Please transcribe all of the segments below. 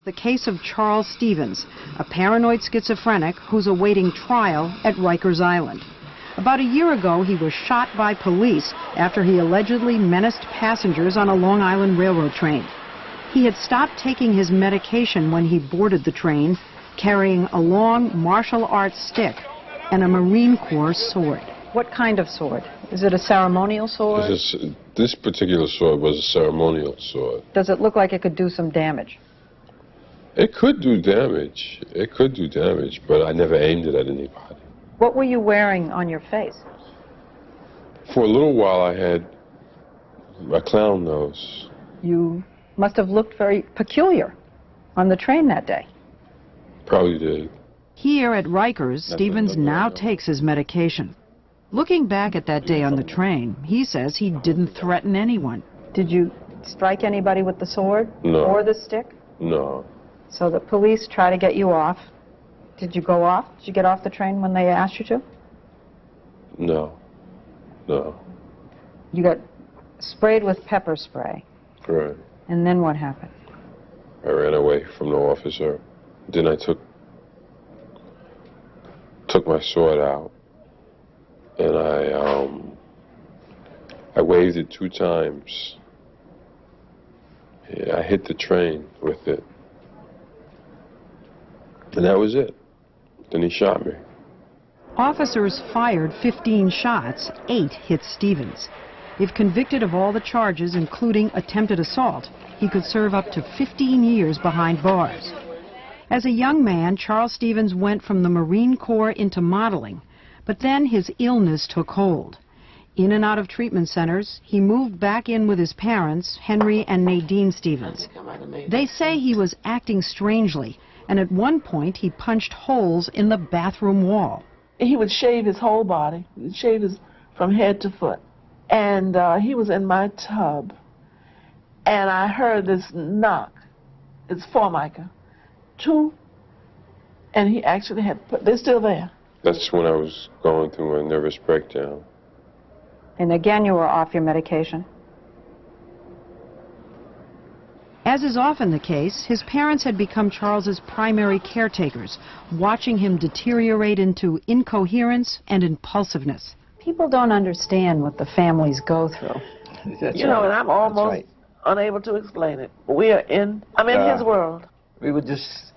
The case of Charles Stevens, a paranoid schizophrenic who's awaiting trial at Rikers Island. About a year ago, he was shot by police after he allegedly menaced passengers on a Long Island Railroad train. He had stopped taking his medication when he boarded the train, carrying a long martial arts stick and a Marine Corps sword. What kind of sword? Is it a ceremonial sword? This particular sword was a ceremonial sword. Does it look like it could do some damage? It could do damage. It could do damage, but I never aimed it at anybody. What were you wearing on your face? For a little while, I had a clown nose. You must have looked very peculiar on the train that day. Probably did. Here at Rikers, Stevens now takes his medication. Looking back at that day on the train, he says he didn't threaten anyone. Did you strike anybody with the sword? No. Or the stick? No. So the police try to get you off. Did you go off? Did you get off the train when they asked you to? No. No. You got sprayed with pepper spray. Right. And then what happened? I ran away from the officer. Then I took my sword out, and I waved it 2 times. Yeah, I hit the train with it. And that was it. Then he shot me. Officers fired 15 shots, 8 hit Stevens. If convicted of all the charges, including attempted assault, he could serve up to 15 years behind bars. As a young man, Charles Stevens went from the Marine Corps into modeling, but then his illness took hold. In and out of treatment centers, he moved back in with his parents, Henry and Nadine Stevens. They say he was acting strangely, and at one point he punched holes in the bathroom wall. He would shave his whole body. He would shave his from head to foot. And he was in my tub, and I heard this knock. It's Formica. 2, and he actually had they're still there. That's when I was going through a nervous breakdown. And again, you were off your medication? As is often the case, his parents had become Charles's primary caretakers, watching him deteriorate into incoherence and impulsiveness. People don't understand what the families go through. You know, and I'm almost unable to explain it. I'm in his world. We were just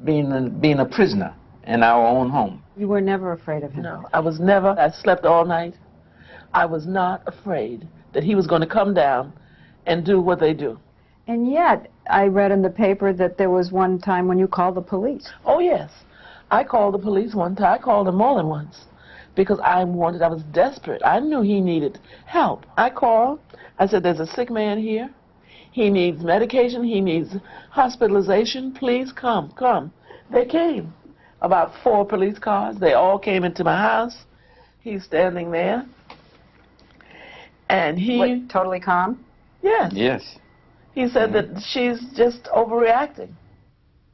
being a prisoner in our own home. You were never afraid of him? No, I was never. I slept all night. I was not afraid that he was going to come down and do what they do. And yet, I read in the paper that there was one time when you called the police. Oh, yes. I called the police one time. I called them more than once because I was desperate. I knew he needed help. I called. I said, there's a sick man here. He needs medication. He needs hospitalization. Please come, come. They came. About 4 police cars. They all came into my house. He's standing there. And he... What, totally calm? Yes. Yes. He said that she's just overreacting.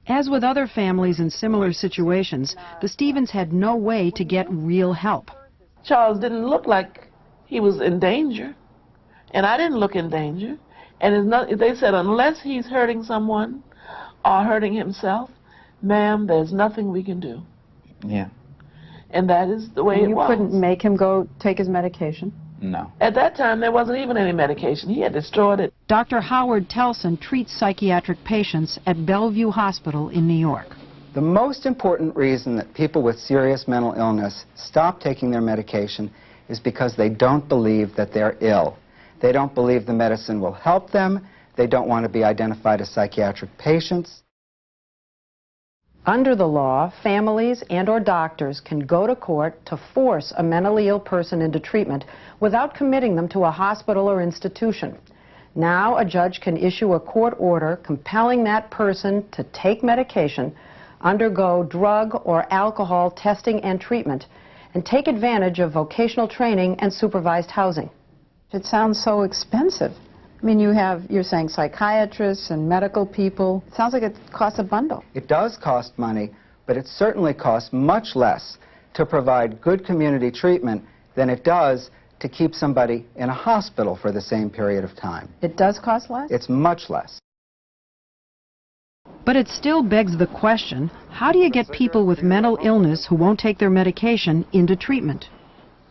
As with other families in similar situations, the Stevens had no way to get real help. Charles didn't look like he was in danger. And I didn't look in danger. And they said, unless he's hurting someone or hurting himself, ma'am, there's nothing we can do. Yeah. And that is the way it was. You couldn't make him go take his medication? No. At that time, there wasn't even any medication. He had destroyed it. Dr. Howard Telson treats psychiatric patients at Bellevue Hospital in New York. The most important reason that people with serious mental illness stop taking their medication is because they don't believe that they're ill. They don't believe the medicine will help them. They don't want to be identified as psychiatric patients. Under the law, families and/or doctors can go to court to force a mentally ill person into treatment without committing them to a hospital or institution. Now, a judge can issue a court order compelling that person to take medication, undergo drug or alcohol testing and treatment, and take advantage of vocational training and supervised housing. It sounds so expensive. I mean, you're saying psychiatrists and medical people. It sounds like it costs a bundle. It does cost money, but it certainly costs much less to provide good community treatment than it does to keep somebody in a hospital for the same period of time. It does cost less? It's much less. But it still begs the question, how do you get people with mental illness who won't take their medication into treatment?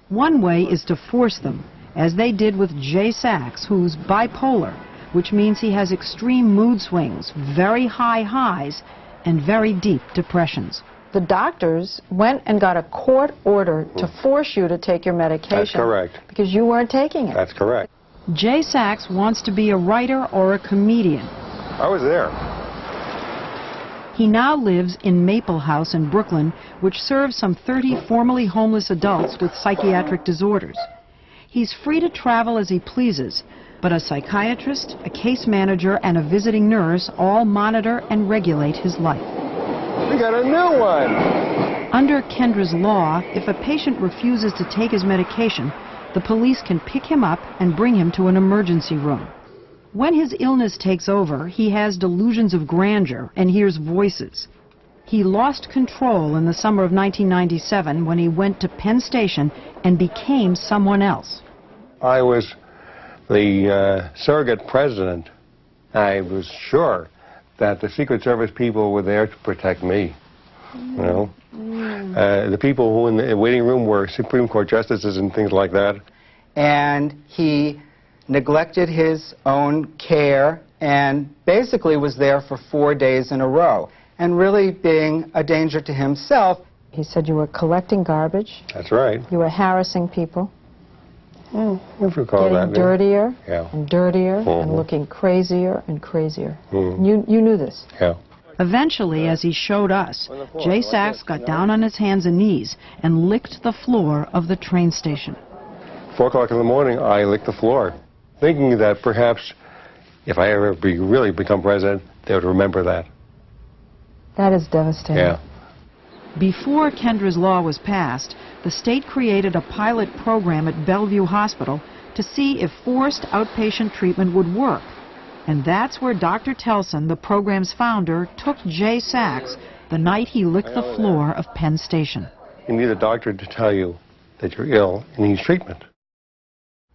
One way is to force them, as they did with Jay Sachs, who's bipolar, which means he has extreme mood swings, very high highs, and very deep depressions. The doctors went and got a court order to force you to take your medication. That's correct. Because you weren't taking it. That's correct. Jay Sachs wants to be a writer or a comedian. I was there. He now lives in Maple House in Brooklyn, which serves some 30 formerly homeless adults with psychiatric disorders. He's free to travel as he pleases, but a psychiatrist, a case manager, and a visiting nurse all monitor and regulate his life. We got a new one! Under Kendra's law, if a patient refuses to take his medication, the police can pick him up and bring him to an emergency room. When his illness takes over, he has delusions of grandeur and hears voices. He lost control in the summer of 1997 when he went to Penn Station and became someone else. I was the surrogate president. I was sure that the Secret Service people were there to protect me. You know, the people who in the waiting room were Supreme Court justices and things like that. And he neglected his own care and basically was there for 4 days in a row, and really being a danger to himself. He said you were collecting garbage. That's right. You were harassing people. If you call getting that, dirtier yeah. and dirtier and looking crazier and crazier. You knew this. Yeah. Eventually, as he showed us, Jay Sachs got down on his hands and knees and licked the floor of the train station. 4 o'clock in the morning, I licked the floor, thinking that perhaps if I ever really become president, they would remember that. That is devastating. Yeah. Before Kendra's law was passed, the state created a pilot program at Bellevue Hospital to see if forced outpatient treatment would work. And that's where Dr. Telson, the program's founder, took Jay Sachs the night he licked the floor of Penn Station. You need a doctor to tell you that you're ill and needs treatment.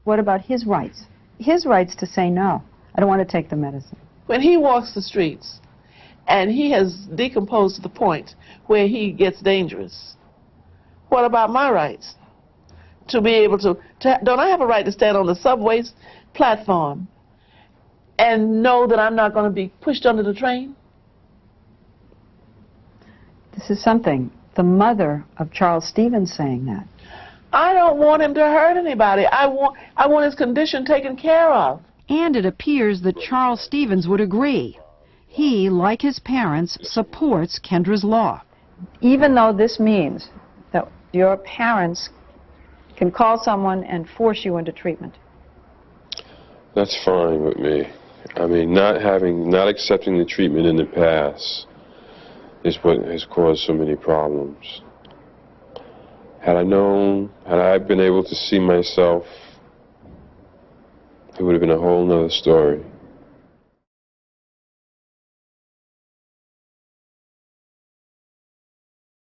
What about his rights? His rights to say no. I don't want to take the medicine. When he walks the streets and he has decomposed to the point where he gets dangerous, what about my rights? To be able to don't I have a right to stand on the subway platform and know that I'm not going to be pushed under the train? This is something. The mother of Charles Stevens saying that. I don't want him to hurt anybody. I want his condition taken care of. And it appears that Charles Stevens would agree. He, like his parents, supports Kendra's law. Even though this means that your parents can call someone and force you into treatment. That's fine with me. I mean, not accepting the treatment in the past is what has caused so many problems. Had I known, had I been able to see myself, it would have been a whole nother story.